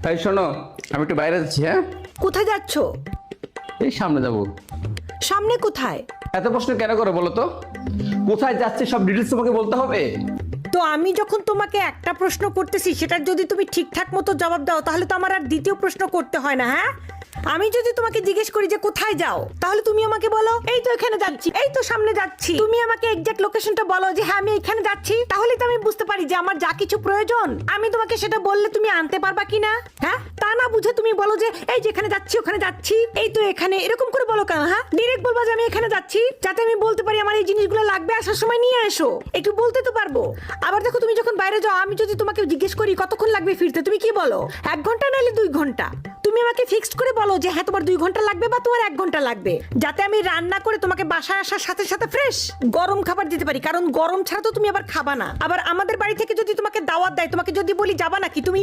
তাই শোনো, আমি একটু বাইরে যাচ্ছি। হ্যাঁ, কোথায় যাচ্ছ? এই সামনে যাবো। সামনে কোথায়? এত প্রশ্ন কেন করো বলো তো? কোথায় যাচ্ছে সব ডিটেলস তোমাকে বলতে হবে? তো আমি যখন তোমাকে একটা প্রশ্ন করতেছি সেটার যদি তুমি ঠিকঠাক মতো জবাব দাও তাহলে তো আমার আর দ্বিতীয় প্রশ্ন করতে হয় না। হ্যাঁ, আমি যদি তোমাকে জিজ্ঞেস করি যে কোথায় যাও, তাহলে তুমি আমাকে বলো এই তো এখানে যাচ্ছি, এই তো সামনে যাচ্ছি। তুমি আমাকে এক্সাক্ট লোকেশনটা বলো যে হ্যাঁ আমি এখানে যাচ্ছি, তাহলে তো আমি বুঝতে পারি যে আমার যা কিছু প্রয়োজন আমি তোমাকে সেটা বললে তুমি আনতে পারবা কিনা। হ্যাঁ, তা না বুঝে তুমি বলো যে এই যে এখানে যাচ্ছি, ওখানে যাচ্ছি, এই তো এখানে, এরকম করে বলো কেন? হ্যাঁ, ডিরেক্ট বলবা যে আমি এখানে যাচ্ছি, যাতে আমি বলতে পারি আমার এই জিনিসগুলো লাগবে, আসার সময় নিয়ে এসো। একটু বলতে তো পারবো। আবার দেখো, তুমি যখন বাইরে যাও আমি যদি তোমাকে জিজ্ঞেস করি কতক্ষণ লাগবে ফিরতে, তুমি কি বলো? 1 ঘন্টা নাহলে 2 ঘন্টা। তুমি আমাকে ফিক্সড করে বলো যে হ্যাঁ তোমার 2 ঘন্টা লাগবে বা তোমার 1 ঘন্টা লাগবে, যাতে আমি রান্না করে তোমাকে বাসায় আসার সাথে সাথে ফ্রেশ গরম খাবার দিতে পারি, কারণ গরম ছাড়া তো তুমি আবার খাবা না। আবার আমাদের বাড়ি থেকে যদি তোমাকে দাওয়াত দেয়, তোমাকে যদি বলি যাবা নাকি, তুমি